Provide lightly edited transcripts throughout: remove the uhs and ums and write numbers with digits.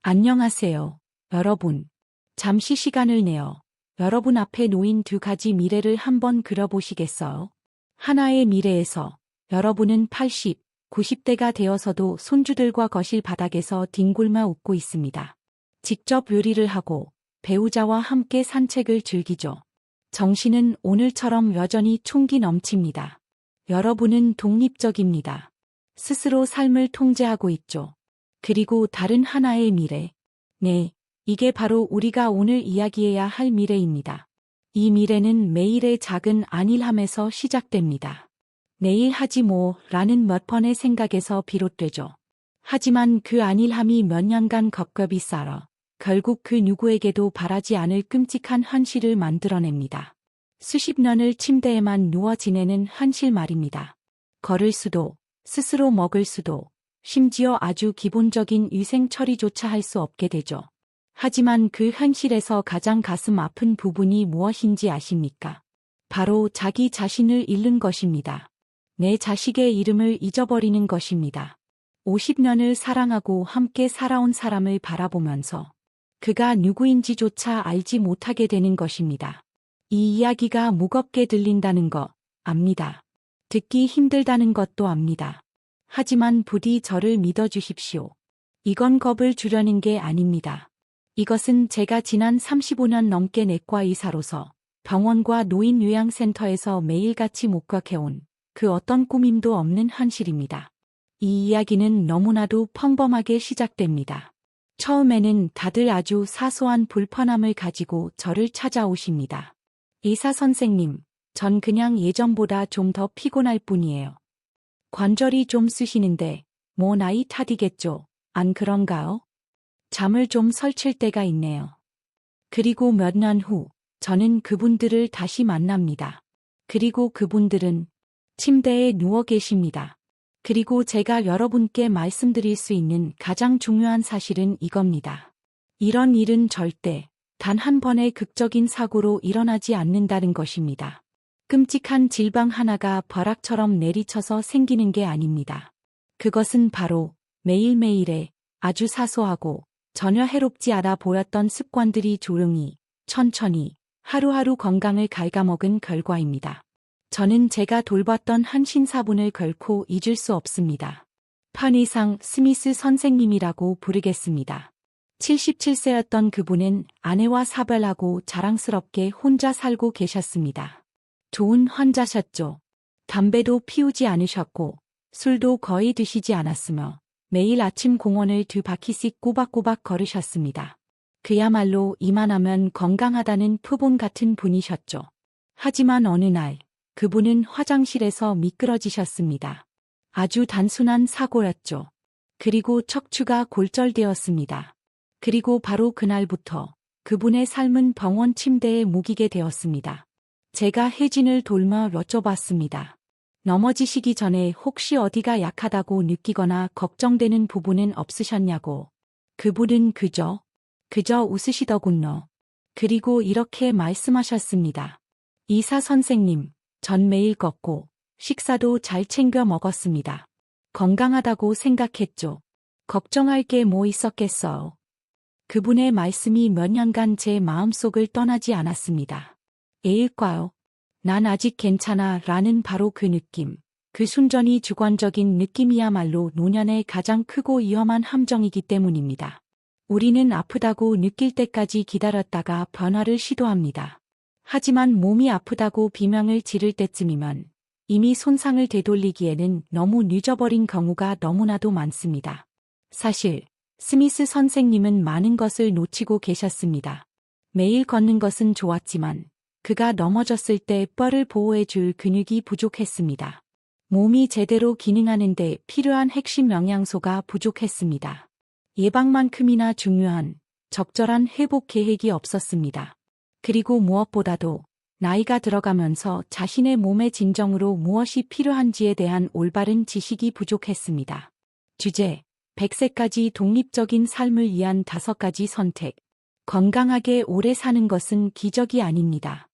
안녕하세요, 여러분. 잠시 시간을 내어 여러분 앞에 놓인 두 가지 미래를 한번 그려보시겠어요? 하나의 미래에서 여러분은 80, 90대가 되어서도 손주들과 거실 바닥에서 뒹굴며 웃고 있습니다. 직접 요리를 하고 배우자와 함께 산책을 즐기죠. 정신은 오늘처럼 여전히 총기 넘칩니다. 여러분은 독립적입니다. 스스로 삶을 통제하고 있죠. 그리고 다른 하나의 미래. 네, 이게 바로 우리가 오늘 이야기해야 할 미래입니다. 이 미래는 매일의 작은 안일함에서 시작됩니다. 내일 하지 라는 몇 번의 생각에서 비롯되죠. 하지만 그 안일함이 몇 년간 겹겹이 쌓여 결국 그 누구에게도 바라지 않을 끔찍한 현실을 만들어냅니다. 수십 년을 침대에만 누워 지내는 현실 말입니다. 걸을 수도, 스스로 먹을 수도, 심지어 아주 기본적인 위생 처리조차 할 수 없게 되죠. 하지만 그 현실에서 가장 가슴 아픈 부분이 무엇인지 아십니까? 바로 자기 자신을 잃는 것입니다. 내 자식의 이름을 잊어버리는 것입니다. 50년을 사랑하고 함께 살아온 사람을 바라보면서 그가 누구인지조차 알지 못하게 되는 것입니다. 이 이야기가 무겁게 들린다는 거 압니다. 듣기 힘들다는 것도 압니다. 하지만 부디 저를 믿어주십시오. 이건 겁을 주려는 게 아닙니다. 이것은 제가 지난 35년 넘게 내과 의사로서 병원과 노인요양센터에서 매일같이 목격해온 그 어떤 꾸밈도 없는 현실입니다. 이 이야기는 너무나도 평범하게 시작됩니다. 처음에는 다들 아주 사소한 불편함을 가지고 저를 찾아오십니다. 의사 선생님, 전 그냥 예전보다 좀 더 피곤할 뿐이에요. 관절이 좀 쑤시는데 나이 탓이겠죠. 안 그런가요? 잠을 좀 설칠 때가 있네요. 그리고 몇 년 후 저는 그분들을 다시 만납니다. 그리고 그분들은 침대에 누워 계십니다. 그리고 제가 여러분께 말씀드릴 수 있는 가장 중요한 사실은 이겁니다. 이런 일은 절대 단 한 번의 극적인 사고로 일어나지 않는다는 것입니다. 끔찍한 질병 하나가 벼락처럼 내리쳐서 생기는 게 아닙니다. 그것은 바로 매일매일의 아주 사소하고 전혀 해롭지 않아 보였던 습관들이 조용히, 천천히, 하루하루 건강을 갉아먹은 결과입니다. 저는 제가 돌봤던 한 신사분을 결코 잊을 수 없습니다. 편의상 스미스 선생님이라고 부르겠습니다. 77세였던 그분은 아내와 사별하고 자랑스럽게 혼자 살고 계셨습니다. 좋은 환자셨죠. 담배도 피우지 않으셨고 술도 거의 드시지 않았으며 매일 아침 공원을 2바퀴씩 꼬박꼬박 걸으셨습니다. 그야말로 이만하면 건강하다는 표본 같은 분이셨죠. 하지만 어느 날 그분은 화장실에서 미끄러지셨습니다. 아주 단순한 사고였죠. 그리고 척추가 골절되었습니다. 그리고 바로 그날부터 그분의 삶은 병원 침대에 묵이게 되었습니다. 제가 혜진을 돌며 여쭤봤습니다. 넘어지시기 전에 혹시 어디가 약하다고 느끼거나 걱정되는 부분은 없으셨냐고. 그분은 그저 웃으시더군요. 그리고 이렇게 말씀하셨습니다. 의사 선생님, 전 매일 걷고 식사도 잘 챙겨 먹었습니다. 건강하다고 생각했죠. 걱정할 게 뭐 있었겠어요. 그분의 말씀이 몇 년간 제 마음속을 떠나지 않았습니다. 애일까요? 난 아직 괜찮아 라는 바로 그 느낌. 그 순전히 주관적인 느낌이야말로 노년의 가장 크고 위험한 함정이기 때문입니다. 우리는 아프다고 느낄 때까지 기다렸다가 변화를 시도합니다. 하지만 몸이 아프다고 비명을 지를 때쯤이면 이미 손상을 되돌리기에는 너무 늦어버린 경우가 너무나도 많습니다. 사실 스미스 선생님은 많은 것을 놓치고 계셨습니다. 매일 걷는 것은 좋았지만 그가 넘어졌을 때 뼈를 보호해줄 근육이 부족했습니다. 몸이 제대로 기능하는데 필요한 핵심 영양소가 부족했습니다. 예방만큼이나 중요한 적절한 회복 계획이 없었습니다. 그리고 무엇보다도 나이가 들어가면서 자신의 몸의 진정으로 무엇이 필요한지에 대한 올바른 지식이 부족했습니다. 주제 100세까지 독립적인 삶을 위한 5가지 선택. 건강하게 오래 사는 것은 기적이 아닙니다.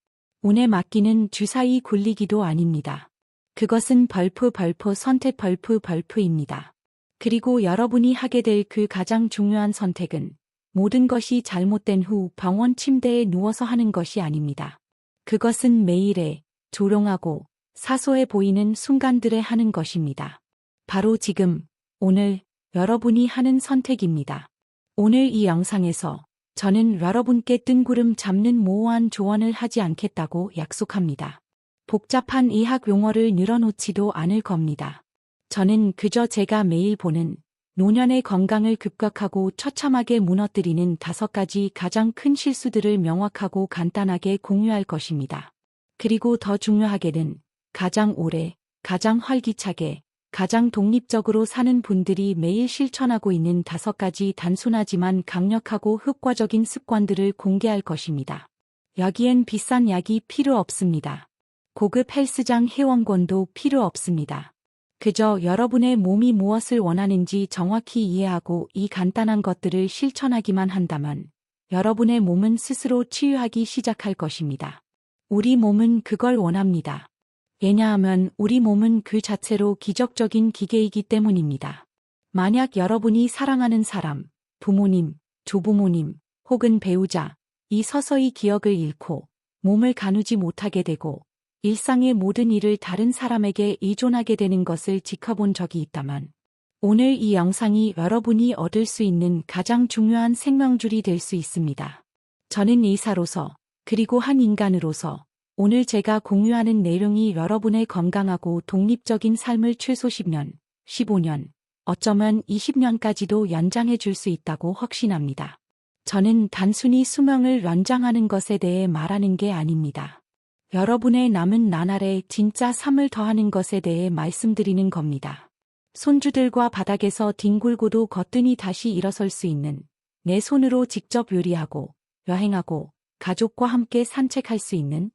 운에 맡기는 주사위 굴리기도 아닙니다. 그것은 선택 벌프입니다. 그리고 여러분이 하게 될 그 가장 중요한 선택은 모든 것이 잘못된 후 병원 침대에 누워서 하는 것이 아닙니다. 그것은 매일의 조롱하고 사소해 보이는 순간들에 하는 것입니다. 바로 지금, 오늘 여러분이 하는 선택입니다. 오늘 이 영상에서 저는 여러분께 뜬구름 잡는 모호한 조언을 하지 않겠다고 약속합니다. 복잡한 의학 용어를 늘어놓지도 않을 겁니다. 저는 그저 제가 매일 보는 노년의 건강을 급격하고 처참하게 무너뜨리는 5가지 가장 큰 실수들을 명확하고 간단하게 공유할 것입니다. 그리고 더 중요하게는 가장 오래, 가장 활기차게, 가장 독립적으로 사는 분들이 매일 실천하고 있는 5가지 단순하지만 강력하고 효과적인 습관들을 공개할 것입니다. 여기엔 비싼 약이 필요 없습니다. 고급 헬스장 회원권도 필요 없습니다. 그저 여러분의 몸이 무엇을 원하는지 정확히 이해하고 이 간단한 것들을 실천하기만 한다면 여러분의 몸은 스스로 치유하기 시작할 것입니다. 우리 몸은 그걸 원합니다. 왜냐하면 우리 몸은 그 자체로 기적적인 기계이기 때문입니다. 만약 여러분이 사랑하는 사람, 부모님, 조부모님, 혹은 배우자, 이 서서히 기억을 잃고 몸을 가누지 못하게 되고 일상의 모든 일을 다른 사람에게 의존하게 되는 것을 지켜본 적이 있다면 오늘 이 영상이 여러분이 얻을 수 있는 가장 중요한 생명줄이 될 수 있습니다. 저는 의사로서 그리고 한 인간으로서 오늘 제가 공유하는 내용이 여러분의 건강하고 독립적인 삶을 최소 10년, 15년, 어쩌면 20년까지도 연장해 줄 수 있다고 확신합니다. 저는 단순히 수명을 연장하는 것에 대해 말하는 게 아닙니다. 여러분의 남은 나날에 진짜 삶을 더하는 것에 대해 말씀드리는 겁니다. 손주들과 바닥에서 뒹굴고도 거뜬히 다시 일어설 수 있는, 내 손으로 직접 요리하고, 여행하고, 가족과 함께 산책할 수 있는,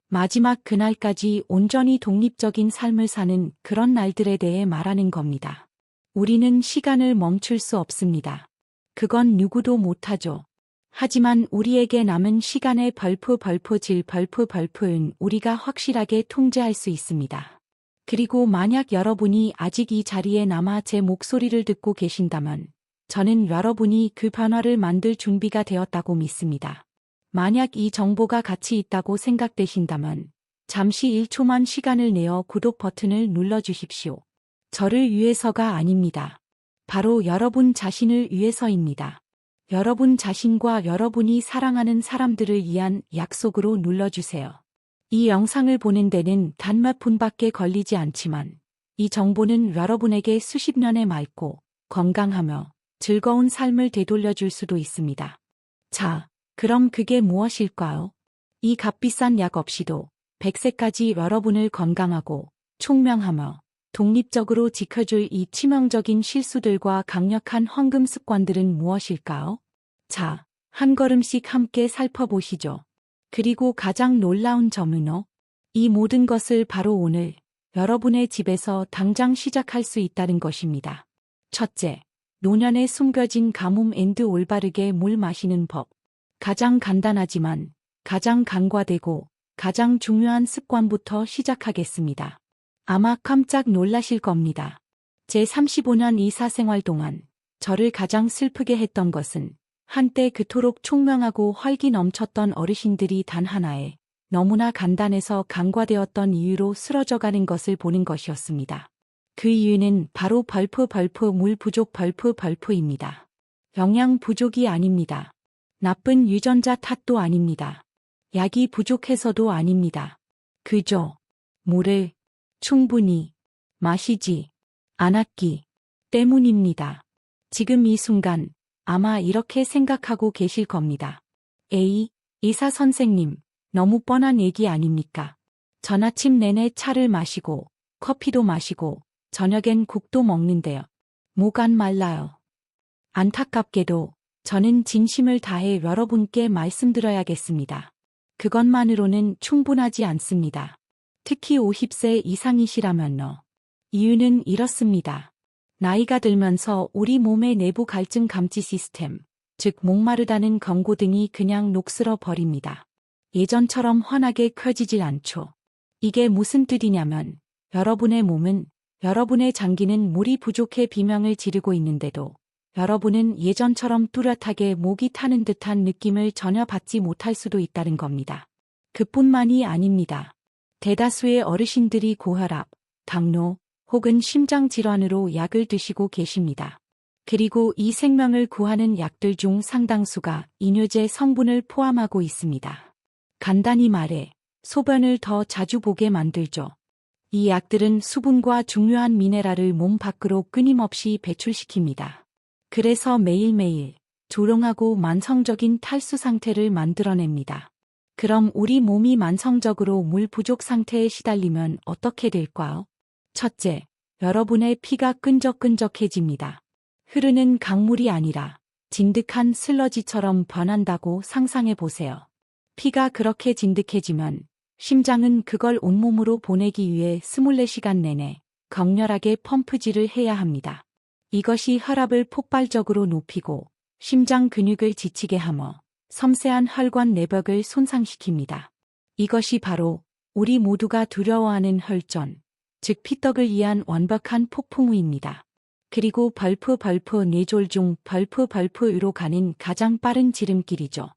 마지막 그날까지 온전히 독립적인 삶을 사는 그런 날들에 대해 말하는 겁니다. 우리는 시간을 멈출 수 없습니다. 그건 누구도 못하죠. 하지만 우리에게 남은 시간의 벌프은 우리가 확실하게 통제할 수 있습니다. 그리고 만약 여러분이 아직 이 자리에 남아 제 목소리를 듣고 계신다면 저는 여러분이 그 변화를 만들 준비가 되었다고 믿습니다. 만약 이 정보가 가치 있다고 생각되신다면 잠시 1초만 시간을 내어 구독 버튼을 눌러주십시오. 저를 위해서가 아닙니다. 바로 여러분 자신을 위해서입니다. 여러분 자신과 여러분이 사랑하는 사람들을 위한 약속으로 눌러주세요. 이 영상을 보는 데는 단 몇 분밖에 걸리지 않지만 이 정보는 여러분에게 수십 년의 맑고 건강하며 즐거운 삶을 되돌려줄 수도 있습니다. 자, 그럼 그게 무엇일까요? 이 값비싼 약 없이도 100세까지 여러분을 건강하고 총명하며 독립적으로 지켜줄 이 치명적인 실수들과 강력한 황금 습관들은 무엇일까요? 자, 한 걸음씩 함께 살펴보시죠. 그리고 가장 놀라운 점은요, 이 모든 것을 바로 오늘 여러분의 집에서 당장 시작할 수 있다는 것입니다. 첫째, 노년에 숨겨진 가뭄 앤드 올바르게 물 마시는 법. 가장 간단하지만 가장 간과되고 가장 중요한 습관부터 시작하겠습니다. 아마 깜짝 놀라실 겁니다. 제 35년 의사 생활 동안 저를 가장 슬프게 했던 것은 한때 그토록 총명하고 활기 넘쳤던 어르신들이 단 하나의 너무나 간단해서 간과되었던 이유로 쓰러져가는 것을 보는 것이었습니다. 그 이유는 바로 물 부족입니다. 영양 부족이 아닙니다. 나쁜 유전자 탓도 아닙니다. 약이 부족해서도 아닙니다. 그저 물을 충분히 마시지 않았기 때문입니다. 지금 이 순간 아마 이렇게 생각하고 계실 겁니다. 에이, 의사 선생님, 너무 뻔한 얘기 아닙니까? 전 아침 내내 차를 마시고 커피도 마시고 저녁엔 국도 먹는데요. 목 안 말라요. 안타깝게도 저는 진심을 다해 여러분께 말씀드려야겠습니다. 그것만으로는 충분하지 않습니다. 특히 50세 이상이시라면요. 이유는 이렇습니다. 나이가 들면서 우리 몸의 내부 갈증 감지 시스템, 즉 목마르다는 경고등이 그냥 녹슬어 버립니다. 예전처럼 환하게 켜지질 않죠. 이게 무슨 뜻이냐면 여러분의 몸은, 여러분의 장기는 물이 부족해 비명을 지르고 있는데도 여러분은 예전처럼 뚜렷하게 목이 타는 듯한 느낌을 전혀 받지 못할 수도 있다는 겁니다. 그뿐만이 아닙니다. 대다수의 어르신들이 고혈압, 당뇨 혹은 심장질환으로 약을 드시고 계십니다. 그리고 이 생명을 구하는 약들 중 상당수가 이뇨제 성분을 포함하고 있습니다. 간단히 말해 소변을 더 자주 보게 만들죠. 이 약들은 수분과 중요한 미네랄을 몸 밖으로 끊임없이 배출시킵니다. 그래서 매일매일 조롱하고 만성적인 탈수 상태를 만들어냅니다. 그럼 우리 몸이 만성적으로 물 부족 상태에 시달리면 어떻게 될까요? 첫째, 여러분의 피가 끈적끈적해집니다. 흐르는 강물이 아니라 진득한 슬러지처럼 변한다고 상상해 보세요. 피가 그렇게 진득해지면 심장은 그걸 온몸으로 보내기 위해 24시간 내내 격렬하게 펌프질을 해야 합니다. 이것이 혈압을 폭발적으로 높이고 심장 근육을 지치게 하며 섬세한 혈관 내벽을 손상시킵니다. 이것이 바로 우리 모두가 두려워하는 혈전, 즉 피떡을 위한 완벽한 폭풍우입니다. 그리고 벌프 뇌졸 중 벌프로 가는 가장 빠른 지름길이죠.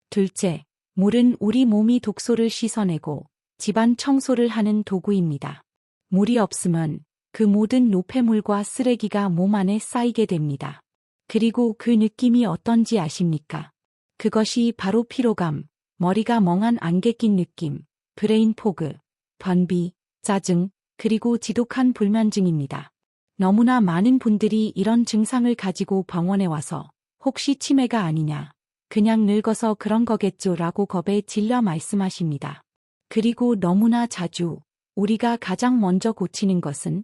둘째, 물은 우리 몸이 독소를 씻어내고 집안 청소를 하는 도구입니다. 물이 없으면 그 모든 노폐물과 쓰레기가 몸 안에 쌓이게 됩니다. 그리고 그 느낌이 어떤지 아십니까? 그것이 바로 피로감, 머리가 멍한 안개 낀 느낌, 브레인 포그, 변비, 짜증, 그리고 지독한 불면증입니다. 너무나 많은 분들이 이런 증상을 가지고 병원에 와서 혹시 치매가 아니냐, 그냥 늙어서 그런 거겠죠 라고 겁에 질려 말씀하십니다. 그리고 너무나 자주 우리가 가장 먼저 고치는 것은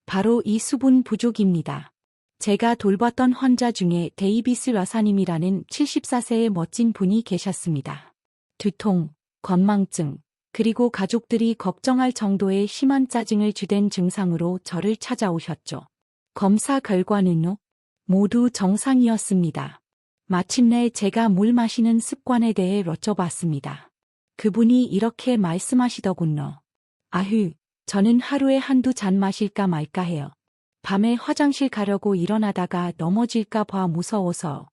바로 이 수분 부족입니다. 제가 돌봤던 환자 중에 데이비스 여사님이라는 74세의 멋진 분이 계셨습니다. 두통, 건망증, 그리고 가족들이 걱정할 정도의 심한 짜증을 주된 증상으로 저를 찾아오셨죠. 검사 결과는요? 모두 정상이었습니다. 마침내 제가 물 마시는 습관에 대해 여쭤봤습니다. 그분이 이렇게 말씀하시더군요. 아휴, 저는 하루에 한두 잔 마실까 말까 해요. 밤에 화장실 가려고 일어나다가 넘어질까 봐 무서워서.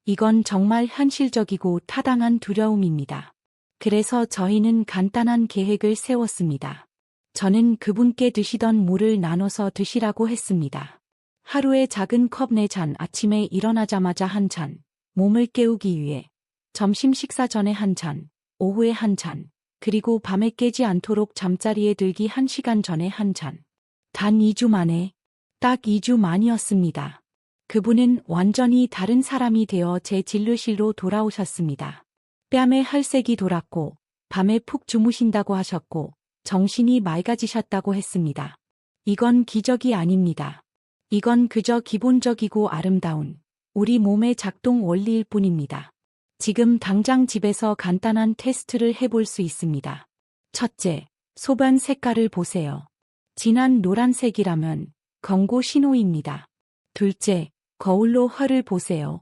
이건 정말 현실적이고 타당한 두려움입니다. 그래서 저희는 간단한 계획을 세웠습니다. 저는 그분께 드시던 물을 나눠서 드시라고 했습니다. 하루에 작은 컵 4잔, 아침에 일어나자마자 한 잔, 몸을 깨우기 위해, 점심 식사 전에 한 잔, 오후에 한 잔, 그리고 밤에 깨지 않도록 잠자리에 들기 1시간 전에 한 잔. 단 2주 만에, 딱 2주 만이었습니다. 그분은 완전히 다른 사람이 되어 제 진료실로 돌아오셨습니다. 뺨에 혈색이 돌았고, 밤에 푹 주무신다고 하셨고, 정신이 맑아지셨다고 했습니다. 이건 기적이 아닙니다. 이건 그저 기본적이고 아름다운 우리 몸의 작동 원리일 뿐입니다. 지금 당장 집에서 간단한 테스트를 해볼 수 있습니다. 첫째, 소변 색깔을 보세요. 진한 노란색이라면 경고 신호입니다. 둘째, 거울로 혈을 보세요.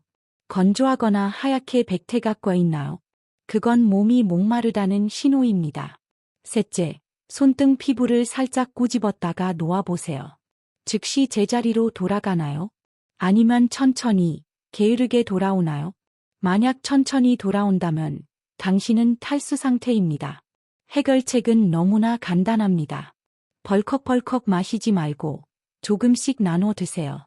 건조하거나 하얗게 백태가 껴 있나요? 그건 몸이 목마르다는 신호입니다. 셋째, 손등 피부를 살짝 꼬집었다가 놓아보세요. 즉시 제자리로 돌아가나요? 아니면 천천히, 게으르게 돌아오나요? 만약 천천히 돌아온다면 당신은 탈수 상태입니다. 해결책은 너무나 간단합니다. 벌컥벌컥 마시지 말고 조금씩 나눠 드세요.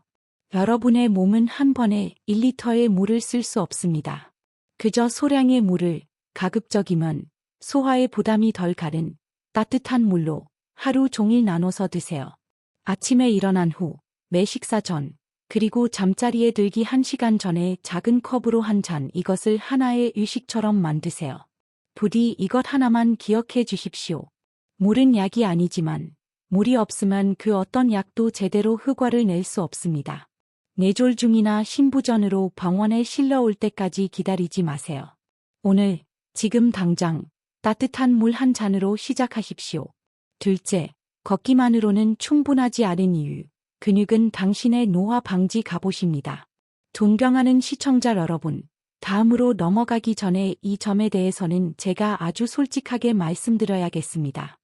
여러분의 몸은 한 번에 1리터의 물을 쓸 수 없습니다. 그저 소량의 물을 가급적이면 소화에 부담이 덜 가는 따뜻한 물로 하루 종일 나눠서 드세요. 아침에 일어난 후, 매 식사 전, 그리고 잠자리에 들기 1시간 전에 작은 컵으로 한 잔, 이것을 하나의 의식처럼 만드세요. 부디 이것 하나만 기억해 주십시오. 물은 약이 아니지만 물이 없으면 그 어떤 약도 제대로 효과를 낼 수 없습니다. 뇌졸중이나 신부전으로 병원에 실려올 때까지 기다리지 마세요. 오늘, 지금 당장 따뜻한 물 한 잔으로 시작하십시오. 둘째, 걷기만으로는 충분하지 않은 이유. 근육은 당신의 노화 방지 갑옷입니다. 존경하는 시청자 여러분, 다음으로 넘어가기 전에 이 점에 대해서는 제가 아주 솔직하게 말씀드려야겠습니다.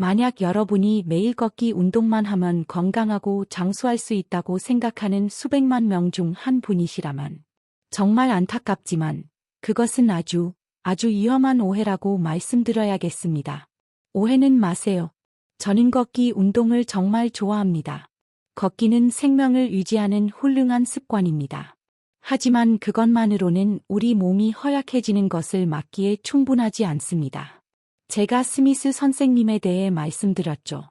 만약 여러분이 매일 걷기 운동만 하면 건강하고 장수할 수 있다고 생각하는 수백만 명 중 한 분이시라면 정말 안타깝지만 그것은 아주 위험한 오해라고 말씀드려야겠습니다. 오해는 마세요. 저는 걷기 운동을 정말 좋아합니다. 걷기는 생명을 유지하는 훌륭한 습관입니다. 하지만 그것만으로는 우리 몸이 허약해지는 것을 막기에 충분하지 않습니다. 제가 스미스 선생님에 대해 말씀드렸죠.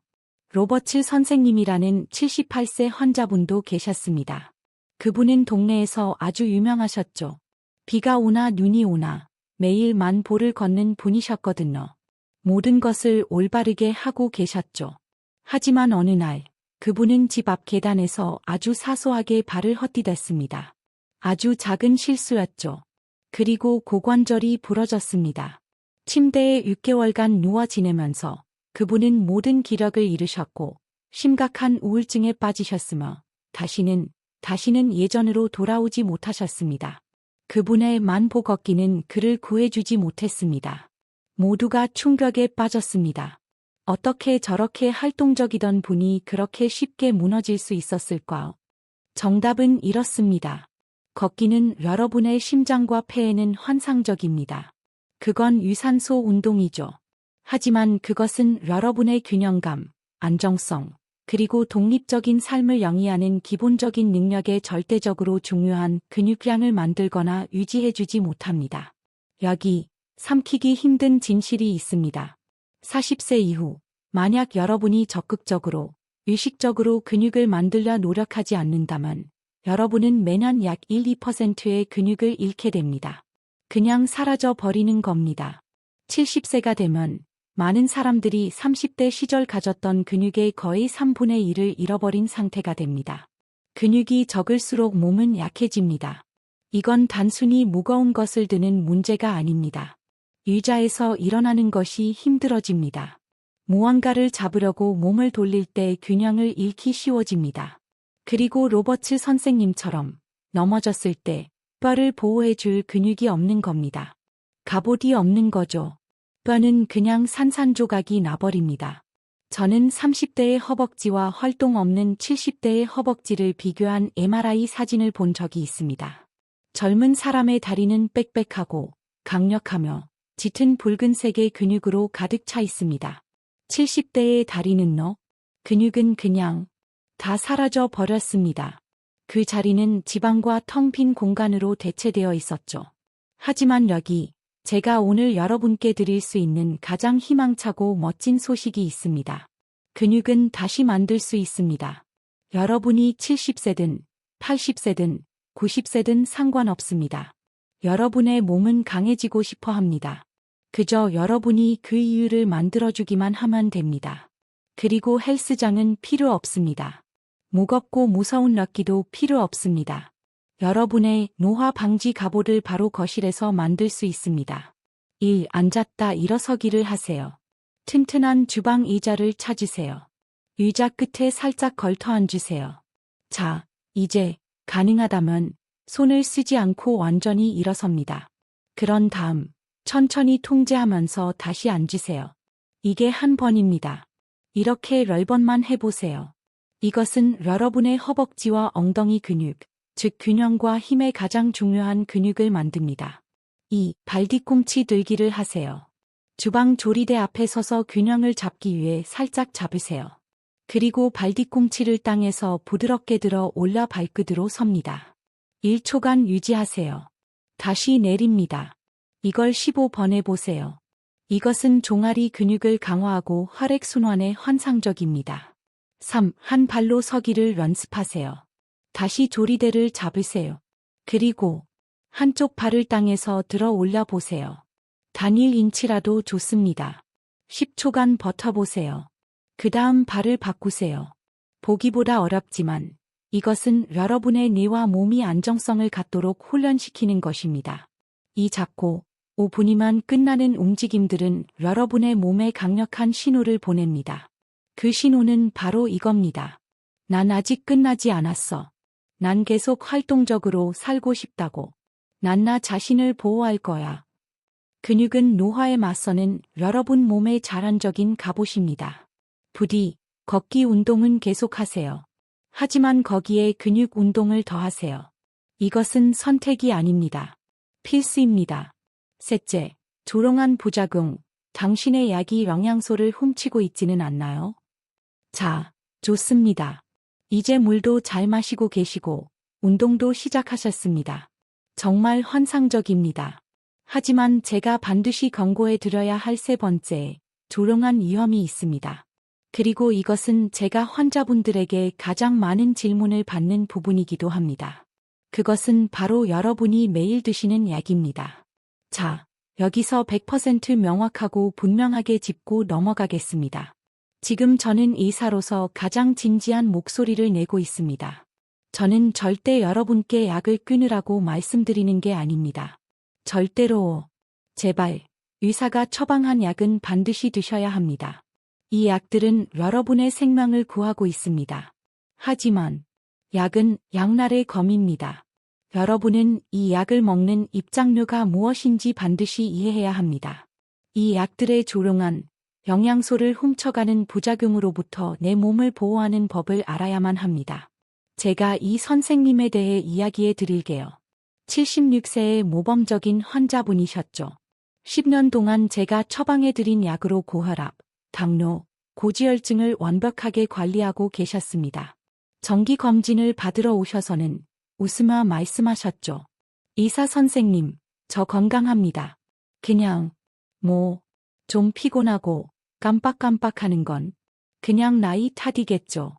로버츠 선생님이라는 78세 환자분도 계셨습니다. 그분은 동네에서 아주 유명하셨죠. 비가 오나 눈이 오나 매일 만 보를 걷는 분이셨거든요. 모든 것을 올바르게 하고 계셨죠. 하지만 어느 날 그분은 집 앞 계단에서 아주 사소하게 발을 헛디뎠습니다. 아주 작은 실수였죠. 그리고 고관절이 부러졌습니다. 침대에 6개월간 누워 지내면서 그분은 모든 기력을 잃으셨고 심각한 우울증에 빠지셨으며 다시는 예전으로 돌아오지 못하셨습니다. 그분의 만보 걷기는 그를 구해주지 못했습니다. 모두가 충격에 빠졌습니다. 어떻게 저렇게 활동적이던 분이 그렇게 쉽게 무너질 수 있었을까요? 정답은 이렇습니다. 걷기는 여러분의 심장과 폐에는 환상적입니다. 그건 유산소 운동이죠. 하지만 그것은 여러분의 균형감, 안정성, 그리고 독립적인 삶을 영위하는 기본적인 능력에 절대적으로 중요한 근육량을 만들거나 유지해주지 못합니다. 여기 삼키기 힘든 진실이 있습니다. 40세 이후, 만약 여러분이 적극적으로, 의식적으로 근육을 만들려 노력하지 않는다면 여러분은 매년 약 1~2%의 근육을 잃게 됩니다. 그냥 사라져 버리는 겁니다. 70세가 되면 많은 사람들이 30대 시절 가졌던 근육의 거의 3분의 1을 잃어버린 상태가 됩니다. 근육이 적을수록 몸은 약해집니다. 이건 단순히 무거운 것을 드는 문제가 아닙니다. 의자에서 일어나는 것이 힘들어집니다. 무언가를 잡으려고 몸을 돌릴 때 균형을 잃기 쉬워집니다. 그리고 로버츠 선생님처럼 넘어졌을 때 뼈를 보호해줄 근육이 없는 겁니다. 갑옷이 없는 거죠. 뼈는 그냥 산산조각이 나버립니다. 저는 30대의 허벅지와 활동 없는 70대의 허벅지를 비교한 MRI 사진을 본 적이 있습니다. 젊은 사람의 다리는 빽빽하고 강력하며 짙은 붉은색의 근육으로 가득 차 있습니다. 70대의 다리는요? 근육은 그냥 다 사라져 버렸습니다. 그 자리는 지방과 텅 빈 공간으로 대체되어 있었죠. 하지만 여기 제가 오늘 여러분께 드릴 수 있는 가장 희망차고 멋진 소식이 있습니다. 근육은 다시 만들 수 있습니다. 여러분이 70세든 80세든 90세든 상관없습니다. 여러분의 몸은 강해지고 싶어 합니다. 그저 여러분이 그 이유를 만들어주기만 하면 됩니다. 그리고 헬스장은 필요 없습니다. 무겁고 무서운 럭기도 필요 없습니다. 여러분의 노화 방지 갑옷을 바로 거실에서 만들 수 있습니다. 1. 앉았다 일어서기를 하세요. 튼튼한 주방 의자를 찾으세요. 의자 끝에 살짝 걸터 앉으세요. 자, 이제 가능하다면 손을 쓰지 않고 완전히 일어섭니다. 그런 다음 천천히 통제하면서 다시 앉으세요. 이게 한 번입니다. 이렇게 10번만 해보세요. 이것은 여러분의 허벅지와 엉덩이 근육, 즉 균형과 힘의 가장 중요한 근육을 만듭니다. 2. 발 뒤꿈치 들기를 하세요. 주방 조리대 앞에 서서 균형을 잡기 위해 살짝 잡으세요. 그리고 발 뒤꿈치를 땅에서 부드럽게 들어 올라 발끝으로 섭니다. 1초간 유지하세요. 다시 내립니다. 이걸 15번 해보세요. 이것은 종아리 근육을 강화하고 혈액순환에 환상적입니다. 3. 한 발로 서기를 연습하세요. 다시 조리대를 잡으세요. 그리고 한쪽 발을 땅에서 들어 올려 보세요. 단 1인치라도 좋습니다. 10초간 버텨보세요. 그 다음 발을 바꾸세요. 보기보다 어렵지만 이것은 여러분의 뇌와 몸이 안정성을 갖도록 훈련시키는 것입니다. 이 작고 5분이면 끝나는 움직임들은 여러분의 몸에 강력한 신호를 보냅니다. 그 신호는 바로 이겁니다. 난 아직 끝나지 않았어. 난 계속 활동적으로 살고 싶다고. 난 나 자신을 보호할 거야. 근육은 노화에 맞서는 여러분 몸의 자란적인 갑옷입니다. 부디 걷기 운동은 계속하세요. 하지만 거기에 근육 운동을 더하세요. 이것은 선택이 아닙니다. 필수입니다. 셋째, 조롱한 부작용. 당신의 약이 영양소를 훔치고 있지는 않나요? 자, 좋습니다. 이제 물도 잘 마시고 계시고 운동도 시작하셨습니다. 정말 환상적입니다. 하지만 제가 반드시 경고해 드려야 할 세 번째, 조롱한 위험이 있습니다. 그리고 이것은 제가 환자분들에게 가장 많은 질문을 받는 부분이기도 합니다. 그것은 바로 여러분이 매일 드시는 약입니다. 자, 여기서 100% 명확하고 분명하게 짚고 넘어가겠습니다. 지금 저는 의사로서 가장 진지한 목소리를 내고 있습니다. 저는 절대 여러분께 약을 끊으라고 말씀드리는 게 아닙니다. 절대로. 제발, 의사가 처방한 약은 반드시 드셔야 합니다. 이 약들은 여러분의 생명을 구하고 있습니다. 하지만 약은 양날의 검입니다. 여러분은 이 약을 먹는 입장료가 무엇인지 반드시 이해해야 합니다. 이 약들의 조롱한 영양소를 훔쳐가는 부작용으로부터 내 몸을 보호하는 법을 알아야만 합니다. 제가 이 선생님에 대해 이야기해 드릴게요. 76세의 모범적인 환자분이셨죠. 10년 동안 제가 처방해 드린 약으로 고혈압, 당뇨, 고지혈증을 완벽하게 관리하고 계셨습니다. 정기 검진을 받으러 오셔서는 웃으며 말씀하셨죠. 의사 선생님, 저 건강합니다. 그냥, 좀 피곤하고 깜빡깜빡하는 건 그냥 나이 탓이겠죠.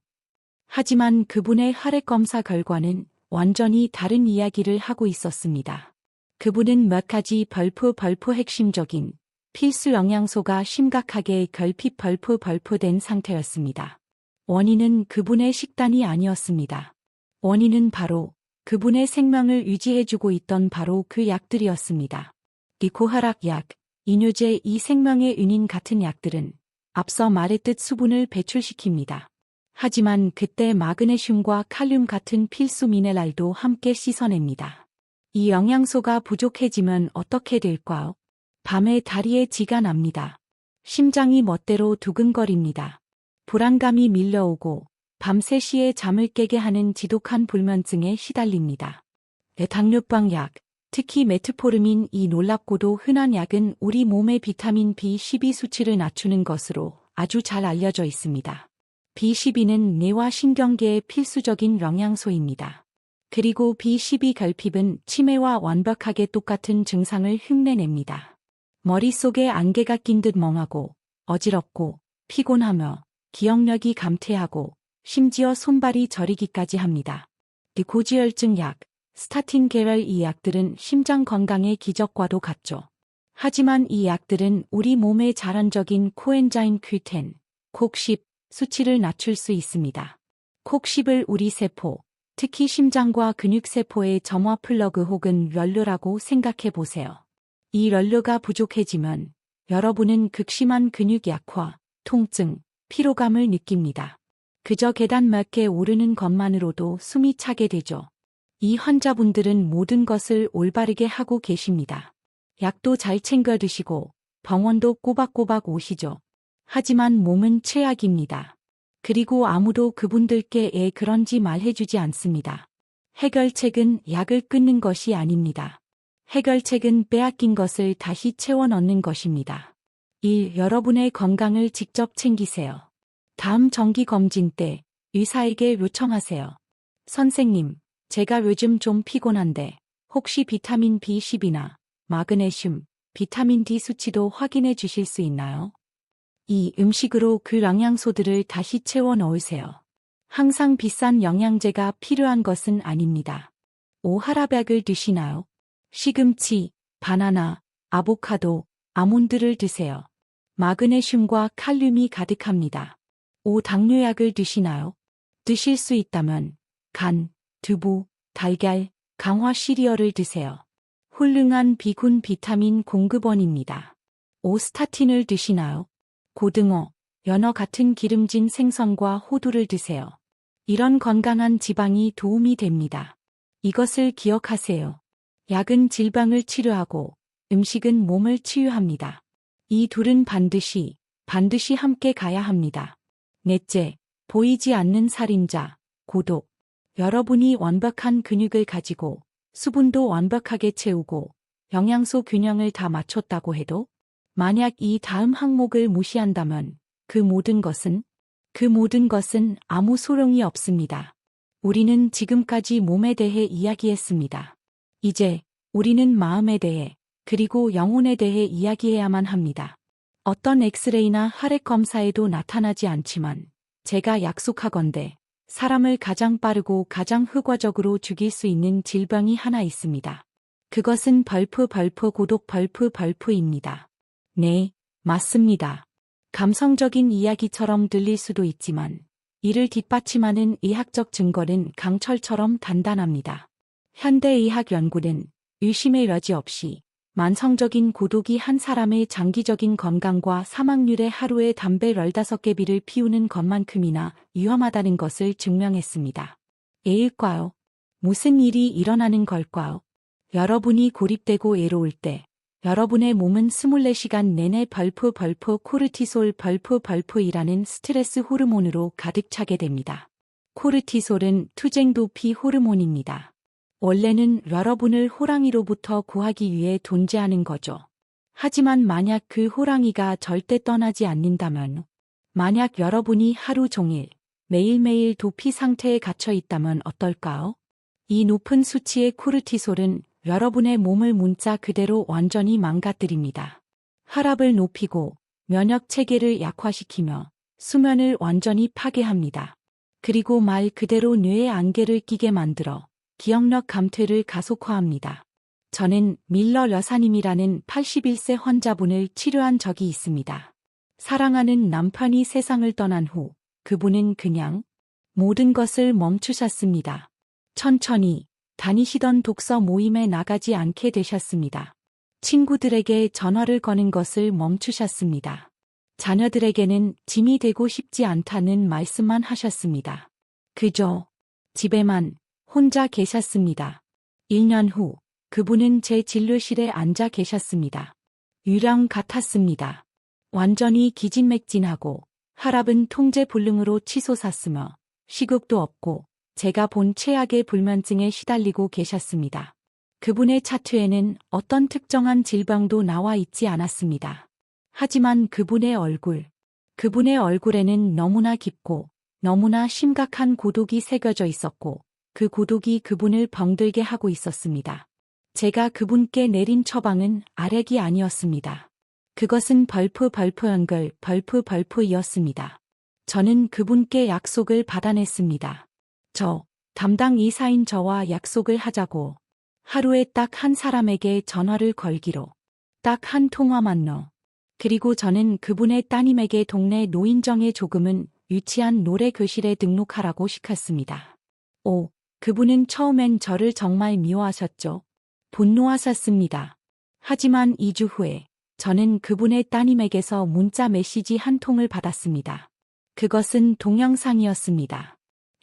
하지만 그분의 혈액 검사 결과는 완전히 다른 이야기를 하고 있었습니다. 그분은 몇 가지 벌프 핵심적인 필수 영양소가 심각하게 결핍 벌프된 상태였습니다. 원인은 그분의 식단이 아니었습니다. 원인은 바로 그분의 생명을 유지해주고 있던 바로 그 약들이었습니다. 이 고혈압 약, 이뇨제, 이 생명의 은인 같은 약들은 앞서 말했듯 수분을 배출시킵니다. 하지만 그때 마그네슘과 칼륨 같은 필수 미네랄도 함께 씻어냅니다. 이 영양소가 부족해지면 어떻게 될까요? 밤에 다리에 쥐가 납니다. 심장이 멋대로 두근거립니다. 불안감이 밀려오고 밤 3시에 잠을 깨게 하는 지독한 불면증에 시달립니다. 당뇨병 약, 특히 메트포르민, 이 놀랍고도 흔한 약은 우리 몸의 비타민 B12 수치를 낮추는 것으로 아주 잘 알려져 있습니다. B12는 뇌와 신경계의 필수적인 영양소입니다. 그리고 B12 결핍은 치매와 완벽하게 똑같은 증상을 흉내냅니다. 머릿속에 안개가 낀 듯 멍하고 어지럽고 피곤하며 기억력이 감퇴하고 심지어 손발이 저리기까지 합니다. 고지혈증 약, 스타틴 계열 이 약들은 심장 건강의 기적과도 같죠. 하지만 이 약들은 우리 몸의 자연적인 코엔자임 Q10, 콕10 수치를 낮출 수 있습니다. 콕10을 우리 세포, 특히 심장과 근육세포의 점화 플러그 혹은 연료라고 생각해 보세요. 이 연료가 부족해지면 여러분은 극심한 근육 약화, 통증, 피로감을 느낍니다. 그저 계단 몇 개 오르는 것만으로도 숨이 차게 되죠. 이 환자분들은 모든 것을 올바르게 하고 계십니다. 약도 잘 챙겨 드시고 병원도 꼬박꼬박 오시죠. 하지만 몸은 최악입니다. 그리고 아무도 그분들께 그런지 말해주지 않습니다. 해결책은 약을 끊는 것이 아닙니다. 해결책은 빼앗긴 것을 다시 채워 넣는 것입니다. 1. 여러분의 건강을 직접 챙기세요. 다음 정기 검진 때 의사에게 요청하세요. 선생님, 제가 요즘 좀 피곤한데 혹시 비타민 B10이나 마그네슘, 비타민 D 수치도 확인해 주실 수 있나요? 이 음식으로 그 영양소들을 다시 채워 넣으세요. 항상 비싼 영양제가 필요한 것은 아닙니다. 오하라백을 드시나요? 시금치, 바나나, 아보카도, 아몬드를 드세요. 마그네슘과 칼륨이 가득합니다. 당뇨약을 드시나요? 드실 수 있다면 간, 두부, 달걀, 강화 시리얼을 드세요. 훌륭한 비군 비타민 공급원입니다. 스타틴을 드시나요? 고등어, 연어 같은 기름진 생선과 호두를 드세요. 이런 건강한 지방이 도움이 됩니다. 이것을 기억하세요. 약은 질병을 치료하고 음식은 몸을 치유합니다. 이 둘은 반드시 함께 가야 합니다. 넷째, 보이지 않는 살인자, 고독. 여러분이 완벽한 근육을 가지고 수분도 완벽하게 채우고 영양소 균형을 다 맞췄다고 해도 만약 이 다음 항목을 무시한다면 그 모든 것은 아무 소용이 없습니다. 우리는 지금까지 몸에 대해 이야기했습니다. 이제 우리는 마음에 대해 그리고 영혼에 대해 이야기해야만 합니다. 어떤 엑스레이나 혈액 검사에도 나타나지 않지만 제가 약속하건대 사람을 가장 빠르고 가장 효과적으로 죽일 수 있는 질병이 하나 있습니다. 그것은 고독 입니다. 네, 맞습니다. 감성적인 이야기처럼 들릴 수도 있지만 이를 뒷받침하는 의학적 증거는 강철처럼 단단합니다. 현대의학 연구는 의심의 여지 없이 만성적인 고독이 한 사람의 장기적인 건강과 사망률의 하루에 담배 15개비를 피우는 것만큼이나 위험하다는 것을 증명했습니다. 왜일까요? 무슨 일이 일어나는 걸까요? 여러분이 고립되고 외로울 때 여러분의 몸은 24시간 내내 코르티솔이라는 스트레스 호르몬으로 가득 차게 됩니다. 코르티솔은 투쟁 도피 호르몬입니다. 원래는 여러분을 호랑이로부터 구하기 위해 존재하는 거죠. 하지만 만약 그 호랑이가 절대 떠나지 않는다면, 만약 여러분이 하루 종일 매일매일 도피 상태에 갇혀 있다면 어떨까요? 이 높은 수치의 코르티솔은 여러분의 몸을 문자 그대로 완전히 망가뜨립니다. 혈압을 높이고 면역 체계를 약화시키며 수면을 완전히 파괴합니다. 그리고 말 그대로 뇌에 안개를 끼게 만들어 기억력 감퇴를 가속화합니다. 저는 밀러 여사님이라는 81세 환자분을 치료한 적이 있습니다. 사랑하는 남편이 세상을 떠난 후 그분은 그냥 모든 것을 멈추셨습니다. 천천히 다니시던 독서 모임에 나가지 않게 되셨습니다. 친구들에게 전화를 거는 것을 멈추셨습니다. 자녀들에게는 짐이 되고 싶지 않다는 말씀만 하셨습니다. 그저 집에만 혼자 계셨습니다. 1년 후 그분은 제 진료실에 앉아 계셨습니다. 유령 같았습니다. 완전히 기진맥진하고 혈압은 통제불능으로 치솟았으며 식욕도 없고 제가 본 최악의 불면증에 시달리고 계셨습니다. 그분의 차트에는 어떤 특정한 질병도 나와 있지 않았습니다. 하지만 그분의 얼굴에는 너무나 깊고 너무나 심각한 고독이 새겨져 있었고 그 고독이 그분을 병들게 하고 있었습니다. 제가 그분께 내린 처방은 알약이 아니었습니다. 그것은 벌프였습니다. 저는 그분께 약속을 받아냈습니다. 담당 의사인 저와 약속을 하자고. 하루에 딱 한 사람에게 전화를 걸기로. 딱 한 통화만로. 그리고 저는 그분의 따님에게 동네 노인정에 조금은 유치한 노래 교실에 등록하라고 시켰습니다. 그분은 처음엔 저를 정말 미워하셨죠. 분노하셨습니다. 하지만 2주 후에 저는 그분의 따님에게서 문자 메시지 한 통을 받았습니다. 그것은 동영상이었습니다.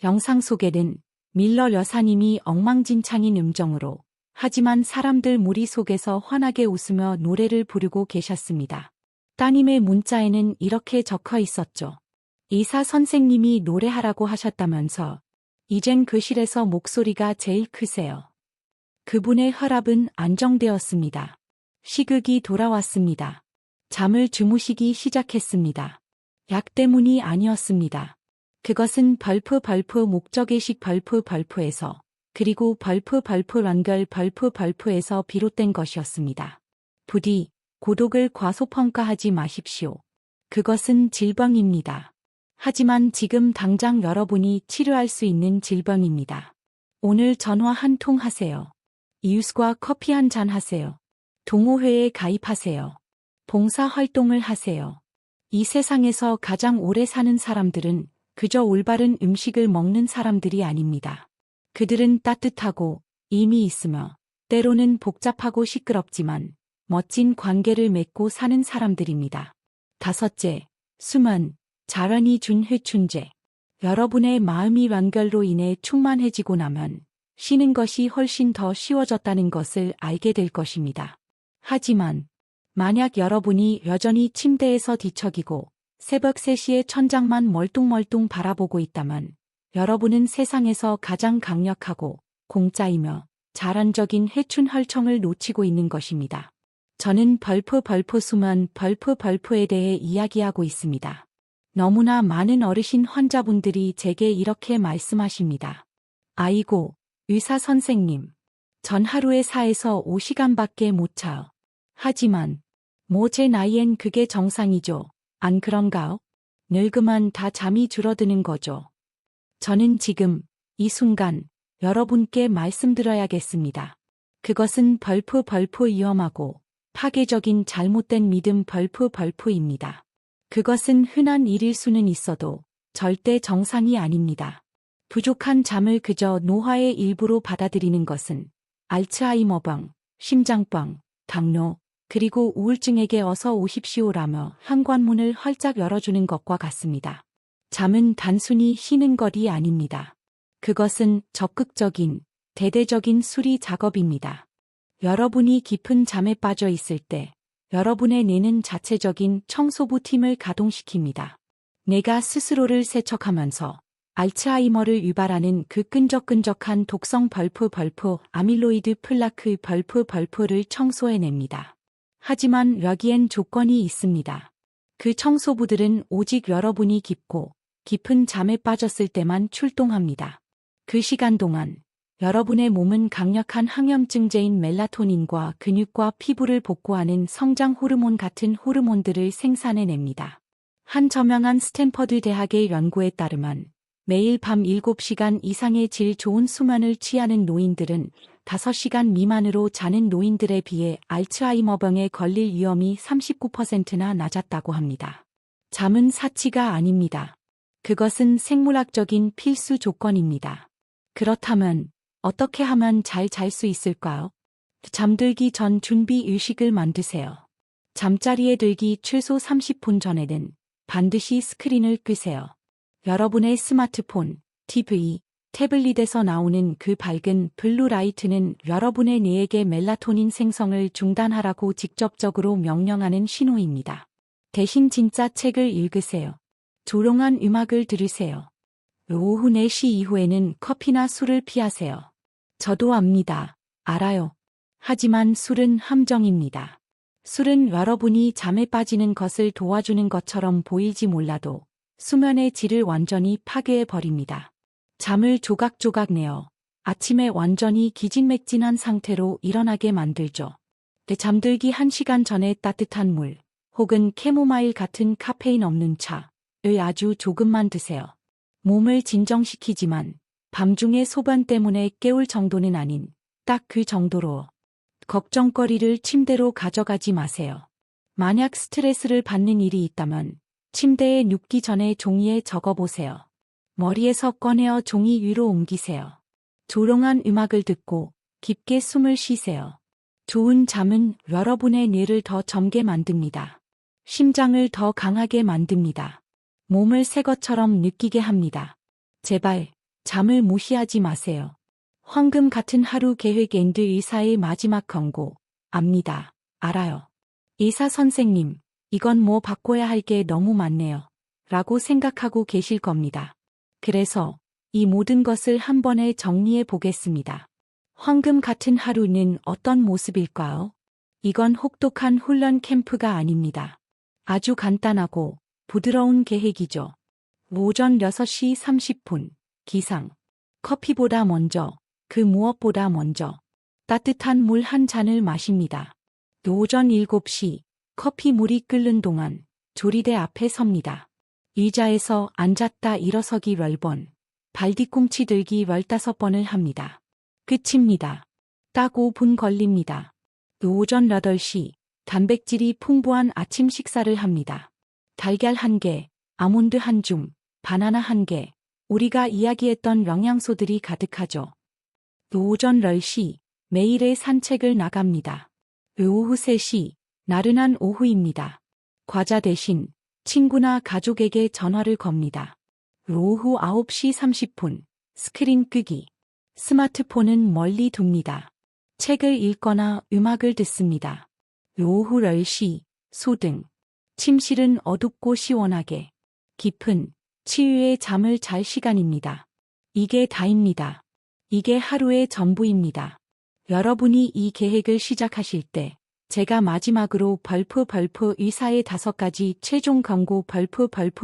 영상 속에는 밀러 여사님이 엉망진창인 음정으로 하지만 사람들 무리 속에서 환하게 웃으며 노래를 부르고 계셨습니다. 따님의 문자에는 이렇게 적혀 있었죠. 의사 선생님이 노래하라고 하셨다면서 이젠 교실에서 목소리가 제일 크세요. 그분의 혈압은 안정되었습니다. 식욕이 돌아왔습니다. 잠을 주무시기 시작했습니다. 약 때문이 아니었습니다. 그것은 목적의식 벌프에서 그리고 벌프에서 비롯된 것이었습니다. 부디 고독을 과소평가하지 마십시오. 그것은 질병입니다. 하지만 지금 당장 여러분이 치료할 수 있는 질병입니다. 오늘 전화 한 통 하세요. 이웃과 커피 한 잔 하세요. 동호회에 가입하세요. 봉사활동을 하세요. 이 세상에서 가장 오래 사는 사람들은 그저 올바른 음식을 먹는 사람들이 아닙니다. 그들은 따뜻하고 의미 있으며 때로는 복잡하고 시끄럽지만 멋진 관계를 맺고 사는 사람들입니다. 5째, 숨은 자연이 준 회춘제. 여러분의 마음이 완결로 인해 충만해지고 나면 쉬는 것이 훨씬 더 쉬워졌다는 것을 알게 될 것입니다. 하지만 만약 여러분이 여전히 침대에서 뒤척이고 새벽 3시에 천장만 멀뚱멀뚱 바라보고 있다면 여러분은 세상에서 가장 강력하고 공짜이며 자란적인 해춘 혈청을 놓치고 있는 것입니다. 저는 수만 벌프에 대해 이야기하고 있습니다. 너무나 많은 어르신 환자분들이 제게 이렇게 말씀하십니다. 아이고, 의사 선생님. 전 하루에 4에서 5시간밖에 못 자요. 하지만 제 나이엔 그게 정상이죠. 안 그런가요? 늙으면 다 잠이 줄어드는 거죠. 저는 지금 이 순간 여러분께 말씀드려야겠습니다. 그것은 위험하고 파괴적인 잘못된 믿음 입니다. 그것은 흔한 일일 수는 있어도 절대 정상이 아닙니다. 부족한 잠을 그저 노화의 일부로 받아들이는 것은 알츠하이머병, 심장병, 당뇨, 그리고 우울증에게 어서 오십시오라며 현관문을 활짝 열어주는 것과 같습니다. 잠은 단순히 쉬는 것이 아닙니다. 그것은 적극적인, 대대적인 수리 작업입니다. 여러분이 깊은 잠에 빠져 있을 때 여러분의 뇌는 자체적인 청소부 팀을 가동시킵니다. 뇌가 스스로를 세척하면서 알츠하이머를 유발하는 그 끈적끈적한 독성 아밀로이드 플라크 를 청소해냅니다. 하지만 여기엔 조건이 있습니다. 그 청소부들은 오직 여러분이 깊은 잠에 빠졌을 때만 출동합니다. 그 시간 동안 여러분의 몸은 강력한 항염증제인 멜라토닌과 근육과 피부를 복구하는 성장 호르몬 같은 호르몬들을 생산해냅니다. 한 저명한 스탠퍼드 대학의 연구에 따르면 매일 밤 7시간 이상의 질 좋은 수면을 취하는 노인들은 5시간 미만으로 자는 노인들에 비해 알츠하이머병에 걸릴 위험이 39%나 낮았다고 합니다. 잠은 사치가 아닙니다. 그것은 생물학적인 필수 조건입니다. 그렇다면 어떻게 하면 잘 잘 수 있을까요? 잠들기 전 준비 의식을 만드세요. 잠자리에 들기 최소 30분 전에는 반드시 스크린을 끄세요. 여러분의 스마트폰, TV, 태블릿에서 나오는 그 밝은 블루라이트는 여러분의 뇌에게 멜라토닌 생성을 중단하라고 직접적으로 명령하는 신호입니다. 대신 진짜 책을 읽으세요. 조용한 음악을 들으세요. 오후 4시 이후에는 커피나 술을 피하세요. 저도 압니다. 알아요. 하지만 술은 함정입니다. 술은 여러분이 잠에 빠지는 것을 도와주는 것처럼 보일지 몰라도 수면의 질을 완전히 파괴해버립니다. 잠을 조각조각 내어 아침에 완전히 기진맥진한 상태로 일어나게 만들죠. 잠들기 1시간 전에 따뜻한 물 혹은 캐모마일 같은 카페인 없는 차를 아주 조금만 드세요. 몸을 진정시키지만 밤중에 소변 때문에 깨울 정도는 아닌 딱 그 정도로. 걱정거리를 침대로 가져가지 마세요. 만약 스트레스를 받는 일이 있다면 침대에 눕기 전에 종이에 적어보세요. 머리에서 꺼내어 종이 위로 옮기세요. 조용한 음악을 듣고 깊게 숨을 쉬세요. 좋은 잠은 여러분의 뇌를 더 젊게 만듭니다. 심장을 더 강하게 만듭니다. 몸을 새 것처럼 느끼게 합니다. 제발 잠을 무시하지 마세요. 황금 같은 하루 계획 앤드 의사의 마지막 권고. 압니다. 알아요. 의사 선생님, 이건 바꿔야 할 게 너무 많네요. 라고 생각하고 계실 겁니다. 그래서 이 모든 것을 한 번에 정리해 보겠습니다. 황금 같은 하루는 어떤 모습일까요? 이건 혹독한 훈련 캠프가 아닙니다. 아주 간단하고 부드러운 계획이죠. 오전 6시 30분, 기상. 커피보다 먼저, 그 무엇보다 먼저, 따뜻한 물 한 잔을 마십니다. 오전 7시, 커피 물이 끓는 동안 조리대 앞에 섭니다. 의자에서 앉았다 일어서기 10번, 발뒤꿈치 들기 15번을 합니다. 끝입니다. 딱 5분 걸립니다. 오전 8시, 단백질이 풍부한 아침 식사를 합니다. 달걀 1개, 아몬드 1줌, 바나나 1개, 우리가 이야기했던 영양소들이 가득하죠. 오전 10시, 매일의 산책을 나갑니다. 오후 3시, 나른한 오후입니다. 과자 대신 친구나 가족에게 전화를 겁니다. 오후 9시 30분, 스크린 끄기. 스마트폰은 멀리 둡니다. 책을 읽거나 음악을 듣습니다. 오후 10시, 소등. 침실은 어둡고 시원하게 깊은 치유의 잠을 잘 시간입니다. 이게 다입니다. 이게 하루의 전부입니다. 여러분이 이 계획을 시작하실 때 제가 마지막으로 의사의 5가지 최종 경고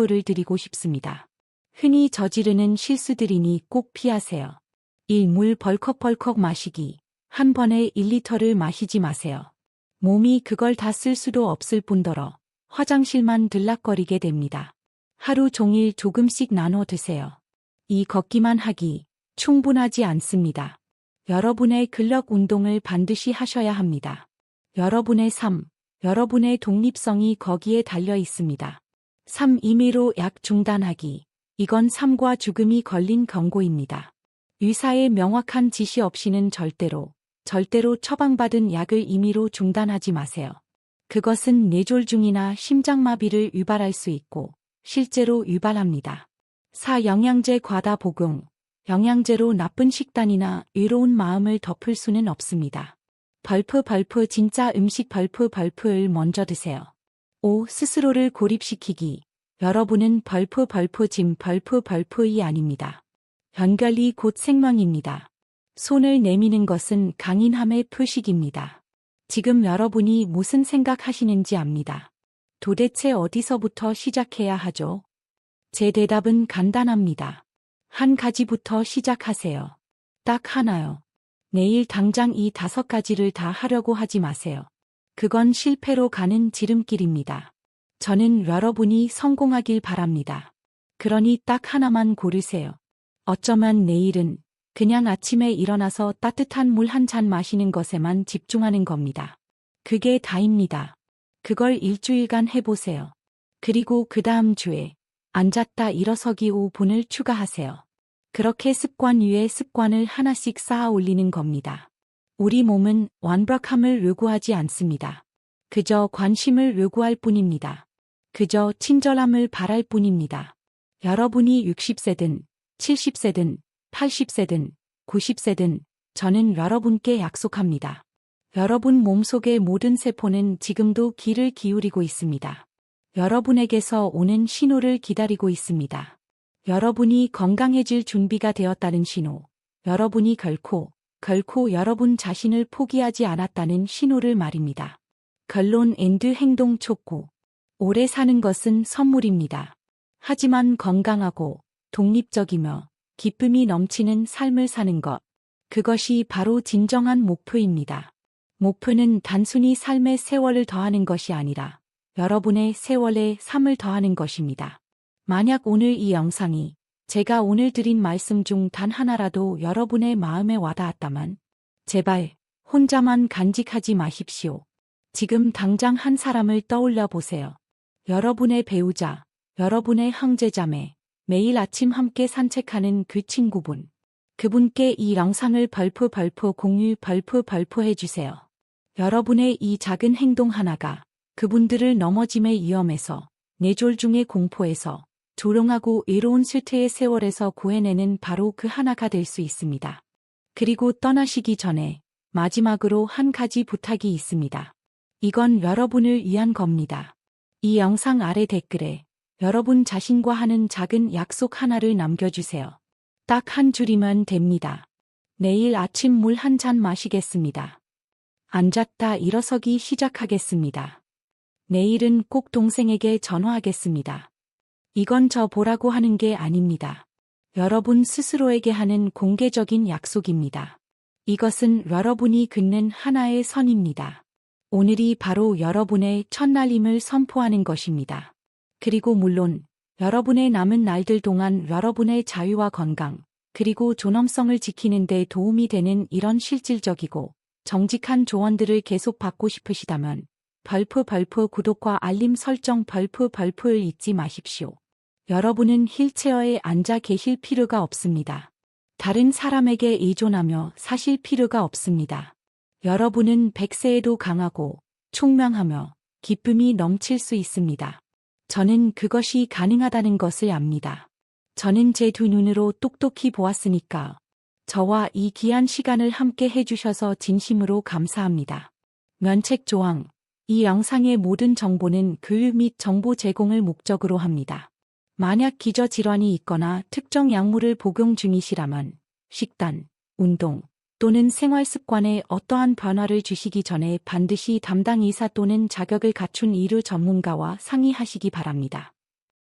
를 드리고 싶습니다. 흔히 저지르는 실수들이니 꼭 피하세요. 1. 물 벌컥벌컥 마시기. 한 번에 1리터를 마시지 마세요. 몸이 그걸 다 쓸 수도 없을 뿐더러 화장실만 들락거리게 됩니다. 하루 종일 조금씩 나눠 드세요. 이 걷기만 하기 충분하지 않습니다. 여러분의 근력 운동을 반드시 하셔야 합니다. 여러분의 삶, 여러분의 독립성이 거기에 달려 있습니다. 3. 임의로 약 중단하기. 이건 삶과 죽음이 걸린 경고입니다. 의사의 명확한 지시 없이는 절대로 처방받은 약을 임의로 중단하지 마세요. 그것은 뇌졸중이나 심장마비를 유발할 수 있고 실제로 유발합니다. 4. 영양제 과다 복용. 영양제로 나쁜 식단이나 의로운 마음을 덮을 수는 없습니다. 진짜 음식 을 먼저 드세요. 5. 스스로를 고립시키기. 여러분은 짐이 아닙니다. 연결이 곧 생명입니다. 손을 내미는 것은 강인함의 표식입니다. 지금 여러분이 무슨 생각하시는지 압니다. 도대체 어디서부터 시작해야 하죠? 제 대답은 간단합니다. 한 가지부터 시작하세요. 딱 하나요. 내일 당장 이 5가지를 다 하려고 하지 마세요. 그건 실패로 가는 지름길입니다. 저는 여러분이 성공하길 바랍니다. 그러니 딱 하나만 고르세요. 어쩌면 내일은 그냥 아침에 일어나서 따뜻한 물 한 잔 마시는 것에만 집중하는 겁니다. 그게 다입니다. 그걸 일주일간 해보세요. 그리고 그 다음 주에 앉았다 일어서기 5분을 추가하세요. 그렇게 습관 위에 습관을 하나씩 쌓아 올리는 겁니다. 우리 몸은 완벽함을 요구하지 않습니다. 그저 관심을 요구할 뿐입니다. 그저 친절함을 바랄 뿐입니다. 여러분이 60세든 70세든 80세든 90세든 저는 여러분께 약속합니다. 여러분 몸속의 모든 세포는 지금도 귀를 기울이고 있습니다. 여러분에게서 오는 신호를 기다리고 있습니다. 여러분이 건강해질 준비가 되었다는 신호, 여러분이 결코 여러분 자신을 포기하지 않았다는 신호를 말입니다. 결론 행동 촉구. 오래 사는 것은 선물입니다. 하지만 건강하고 독립적이며 기쁨이 넘치는 삶을 사는 것. 그것이 바로 진정한 목표입니다. 목표는 단순히 삶의 세월을 더하는 것이 아니라 여러분의 세월에 삶을 더하는 것입니다. 만약 오늘 이 영상이 제가 오늘 드린 말씀 중 단 하나라도 여러분의 마음에 와닿았다면 제발 혼자만 간직하지 마십시오. 지금 당장 한 사람을 떠올려 보세요. 여러분의 배우자, 여러분의 형제자매, 매일 아침 함께 산책하는 그 친구분. 그분께 이 영상을 공유 해주세요. 여러분의 이 작은 행동 하나가 그분들을 넘어짐의 위험에서, 뇌졸중의 공포에서, 조롱하고 외로운 쇠퇴의 세월에서 구해내는 바로 그 하나가 될 수 있습니다. 그리고 떠나시기 전에 마지막으로 한 가지 부탁이 있습니다. 이건 여러분을 위한 겁니다. 이 영상 아래 댓글에 여러분 자신과 하는 작은 약속 하나를 남겨주세요. 딱 한 줄이면 됩니다. 내일 아침 물 한 잔 마시겠습니다. 앉았다 일어서기 시작하겠습니다. 내일은 꼭 동생에게 전화하겠습니다. 이건 저 보라고 하는 게 아닙니다. 여러분 스스로에게 하는 공개적인 약속입니다. 이것은 여러분이 긋는 하나의 선입니다. 오늘이 바로 여러분의 첫날임을 선포하는 것입니다. 그리고 물론 여러분의 남은 날들 동안 여러분의 자유와 건강, 그리고 존엄성을 지키는 데 도움이 되는 이런 실질적이고 정직한 조언들을 계속 받고 싶으시다면 구독과 알림 설정 을 잊지 마십시오. 여러분은 휠체어에 앉아 계실 필요가 없습니다. 다른 사람에게 의존하며 사실 필요가 없습니다. 여러분은 100세에도 강하고 총명하며 기쁨이 넘칠 수 있습니다. 저는 그것이 가능하다는 것을 압니다. 저는 제 두 눈으로 똑똑히 보았으니까 저와 이 귀한 시간을 함께 해주셔서 진심으로 감사합니다. 면책 조항. 이 영상의 모든 정보는 교육 및 정보 제공을 목적으로 합니다. 만약 기저질환이 있거나 특정 약물을 복용 중이시라면 식단, 운동 또는 생활 습관에 어떠한 변화를 주시기 전에 반드시 담당 의사 또는 자격을 갖춘 의료 전문가와 상의하시기 바랍니다.